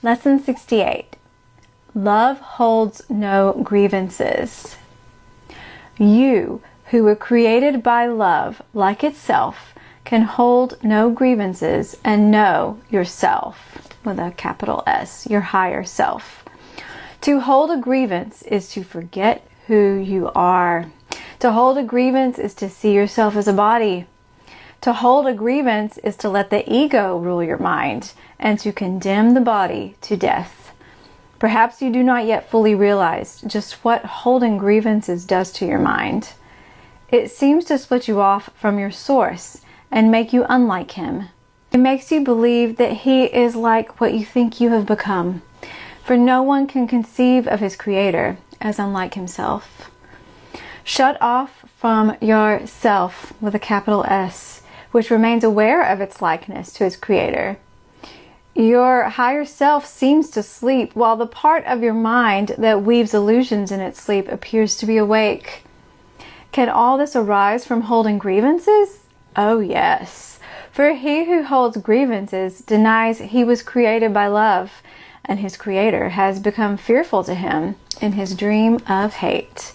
Lesson 68. Love holds no grievances. You, who were created by love like itself, can hold no grievances and know yourself, with a capital S, your higher self. To hold a grievance is to forget who you are. To hold a grievance is to see yourself as a body. To hold a grievance is to let the ego rule your mind and to condemn the body to death. Perhaps you do not yet fully realize just what holding grievances does to your mind. It seems to split you off from your source and make you unlike him. It makes you believe that he is like what you think you have become, for no one can conceive of his creator as unlike himself. Shut off from yourself, with a capital S, which remains aware of its likeness to its creator. Your higher self seems to sleep, while the part of your mind that weaves illusions in its sleep appears to be awake. Can all this arise from holding grievances? Oh yes, for he who holds grievances denies he was created by love, and his creator has become fearful to him in his dream of hate.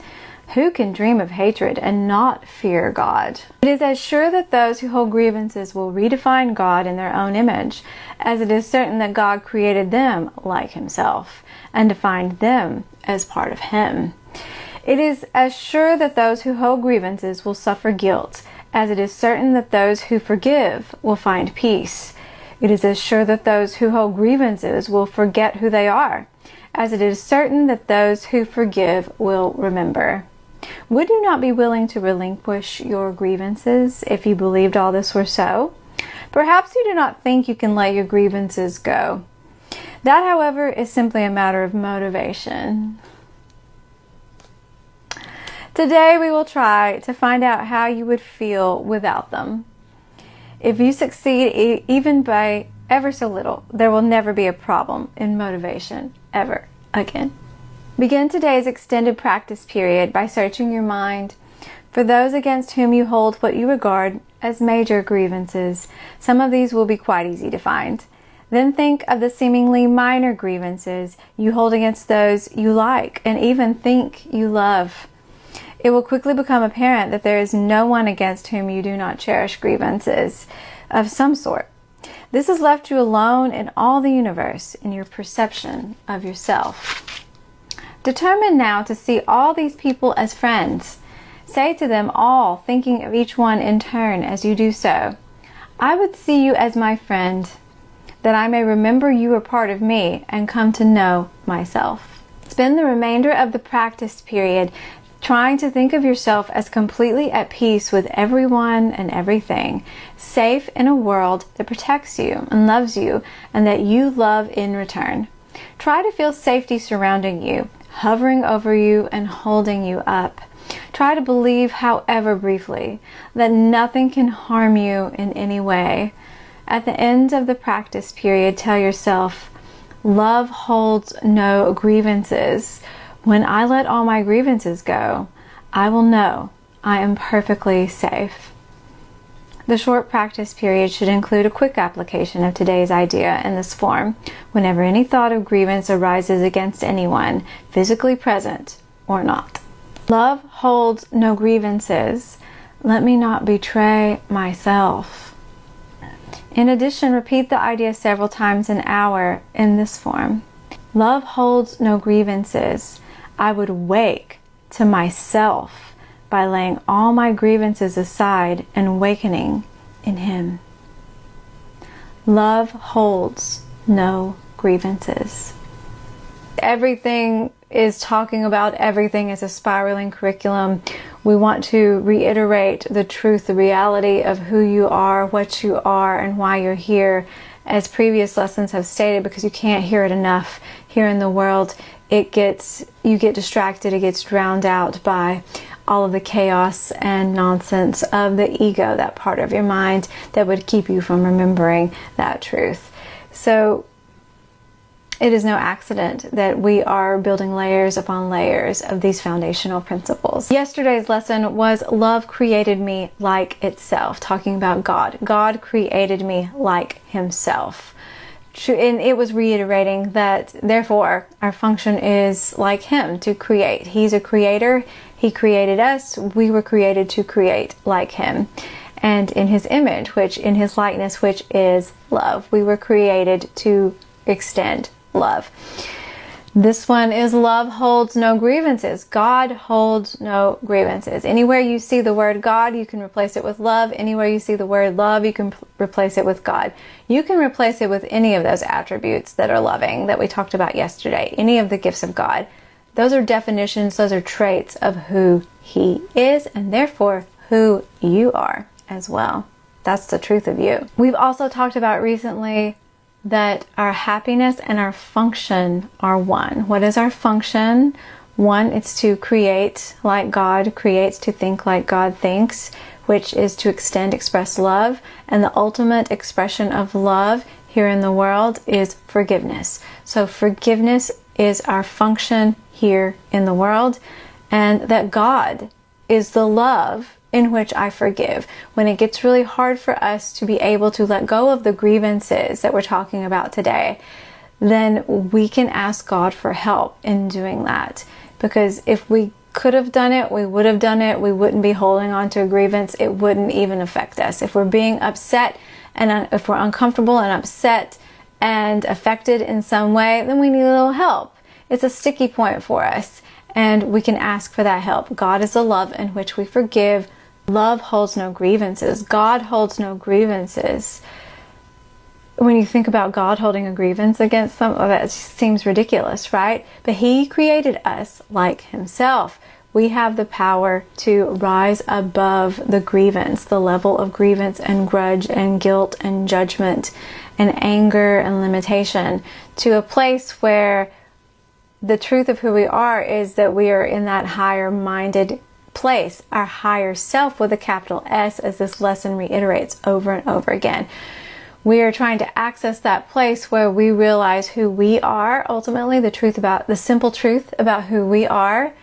Who can dream of hatred and not fear God? It is as sure that those who hold grievances will redefine God in their own image, as it is certain that God created them like himself and defined them as part of him. It is as sure that those who hold grievances will suffer guilt, as it is certain that those who forgive will find peace. It is as sure that those who hold grievances will forget who they are, as it is certain that those who forgive will remember. Would you not be willing to relinquish your grievances if you believed all this were so? Perhaps you do not think you can let your grievances go. That, however, is simply a matter of motivation. Today we will try to find out how you would feel without them. If you succeed even by ever so little, there will never be a problem in motivation ever again. Begin today's extended practice period by searching your mind for those against whom you hold what you regard as major grievances. Some of these will be quite easy to find. Then think of the seemingly minor grievances you hold against those you like and even think you love. It will quickly become apparent that there is no one against whom you do not cherish grievances of some sort. This has left you alone in all the universe in your perception of yourself. Determine now to see all these people as friends. Say to them all, thinking of each one in turn as you do so, I would see you as my friend, that I may remember you are part of me and come to know myself. Spend the remainder of the practice period trying to think of yourself as completely at peace with everyone and everything, safe in a world that protects you and loves you and that you love in return. Try to feel safety surrounding you, hovering over you and holding you up. Try to believe, however briefly, that nothing can harm you in any way. At the end of the practice period, tell yourself, love holds no grievances. When I let all my grievances go, I will know I am perfectly safe. The short practice period should include a quick application of today's idea in this form, whenever any thought of grievance arises against anyone, physically present or not. Love holds no grievances. Let me not betray myself. In addition, repeat the idea several times an hour in this form. Love holds no grievances. I would wake to myself by laying all my grievances aside and awakening in him. Love holds no grievances. Everything is talking about everything as a spiraling curriculum. We want to reiterate the truth, the reality of who you are, what you are, and why you're here, as previous lessons have stated, because you can't hear it enough here in the world. You get distracted, it gets drowned out by all of the chaos and nonsense of the ego, that part of your mind that would keep you from remembering that truth. So it is no accident that we are building layers upon layers of these foundational principles. Yesterday's lesson was love created me like itself, talking about God. God created me like himself. and it was reiterating that therefore our function is like him, to create. He's a creator. He created us. We were created to create like him, and in his image, which in his likeness, which is love. We were created to extend love. This one is love holds no grievances. God holds no grievances. Anywhere you see the word God, you can replace it with love. Anywhere you see the word love, you can replace it with God. You can replace it with any of those attributes that are loving that we talked about yesterday. Any of the gifts of God. Those are definitions, those are traits of who he is, and therefore who you are as well. That's the truth of you. We've also talked about recently that our happiness and our function are one. What is our function? One, it's to create like God creates, to think like God thinks, which is to extend, express love. And the ultimate expression of love here in the world is forgiveness. So forgiveness is our function here in the world, and that God is the love in which I forgive. When it gets really hard for us to be able to let go of the grievances that we're talking about today, then we can ask God for help in doing that. Because if we could have done it, we would have done it. We wouldn't be holding on to a grievance. It wouldn't even affect us. If we're being upset and if we're uncomfortable and upset and affected in some way, then we need a little help. It's a sticky point for us, and we can ask for that help. God is the love in which we forgive. Love holds no grievances. God holds no grievances. When you think about God holding a grievance against some, that just seems ridiculous, right? But he created us like himself. We have the power to rise above the grievance, the level of grievance and grudge and guilt and judgment and anger and limitation, to a place where the truth of who we are is that we are in that higher minded place, our higher self with a capital S, as this lesson reiterates over and over again. We are trying to access that place where we realize who we are, ultimately the simple truth about who we are,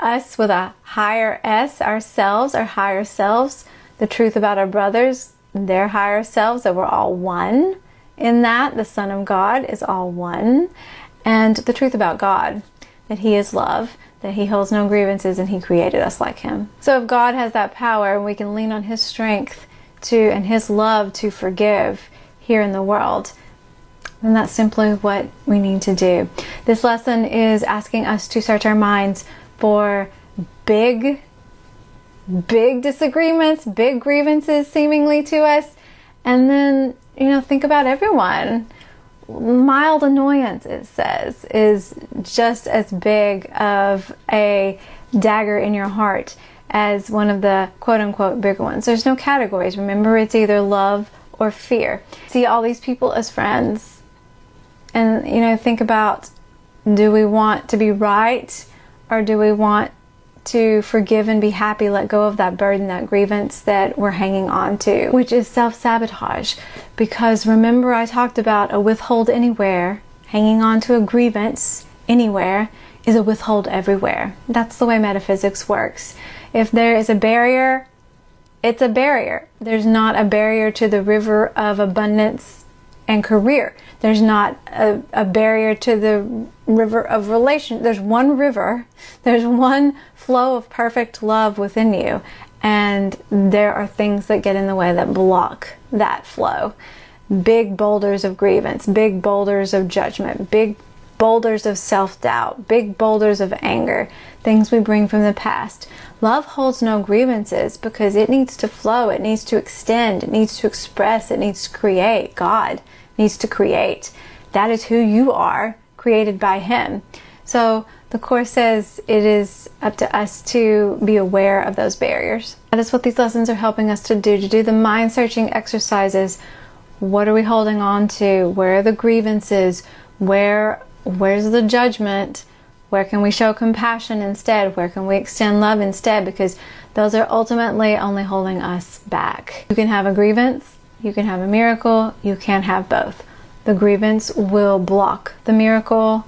us with a higher S, ourselves, our higher selves, the truth about our brothers, their higher selves, that we're all one in that, the Son of God is all one, and the truth about God, that he is love, that he holds no grievances, and he created us like him. So if God has that power, and we can lean on his strength and his love to forgive here in the world, then that's simply what we need to do. This lesson is asking us to search our minds for big disagreements, big grievances seemingly to us, and then, think about everyone. Mild annoyance, it says, is just as big of a dagger in your heart as one of the quote-unquote bigger ones. There's no categories. Remember, it's either love or fear. See all these people as friends, and think about, do we want to be right, or do we want to forgive and be happy, let go of that burden, that grievance that we're hanging on to, which is self-sabotage. Because remember, I talked about a withhold anywhere. Hanging on to a grievance anywhere is a withhold everywhere. That's the way metaphysics works. If there is a barrier, it's a barrier. There's not a barrier to the river of abundance and career. There's not a barrier to the river of relation. There's one river. There's one flow of perfect love within you. And there are things that get in the way that block that flow. Big boulders of grievance, big boulders of judgment, big boulders of self-doubt, big boulders of anger, things we bring from the past. Love holds no grievances because it needs to flow, it needs to extend, it needs to express, it needs to create. God needs to create. That is who you are, created by him. So the Course says it is up to us to be aware of those barriers. That is what these lessons are helping us to do the mind-searching exercises. What are we holding on to? Where are the grievances? Where's the judgment? Where can we show compassion instead? Where can we extend love instead? Because those are ultimately only holding us back. You can have a grievance, you can have a miracle, you can't have both. The grievance will block the miracle.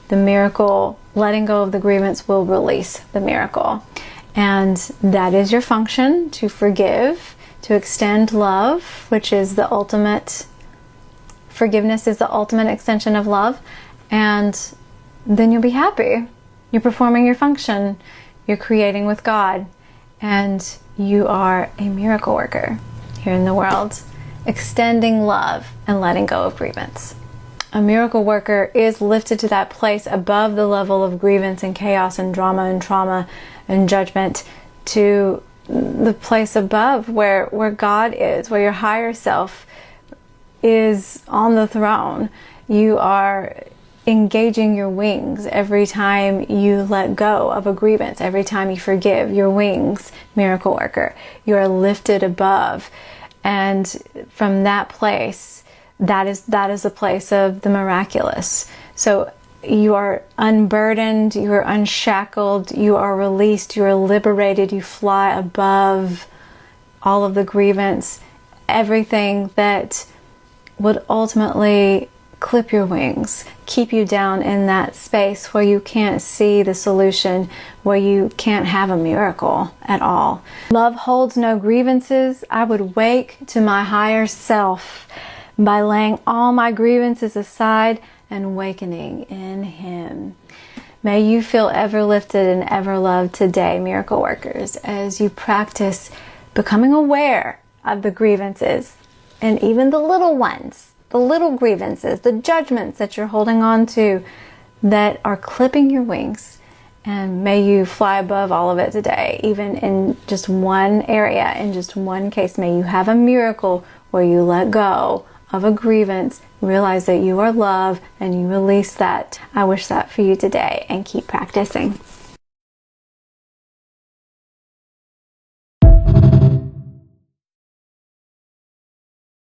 The miracle, letting go of the grievance, will release the miracle. And that is your function, to forgive, to extend love, which is the ultimate Forgiveness is the ultimate extension of love, and then you'll be happy. You're performing your function. You're creating with God, and you are a miracle worker here in the world, extending love and letting go of grievance. A miracle worker is lifted to that place above the level of grievance and chaos and drama and trauma and judgment, to the place above where God is, where your higher self is on the throne. You are engaging your wings every time you let go of a grievance, every time you forgive. Your wings, miracle worker. You are lifted above, and from that place, that is the place of the miraculous. So you are unburdened, you are unshackled, you are released, you are liberated, you fly above all of the grievance, everything that would ultimately clip your wings, keep you down in that space where you can't see the solution, where you can't have a miracle at all. Love holds no grievances. I would wake to my higher self by laying all my grievances aside and awakening in Him. May you feel ever lifted and ever loved today, miracle workers, as you practice becoming aware of the grievances, and even the little ones, the little grievances, the judgments that you're holding on to that are clipping your wings. And may you fly above all of it today, even in just one area, in just one case. May you have a miracle where you let go of a grievance, realize that you are love, and you release that. I wish that for you today, and keep practicing.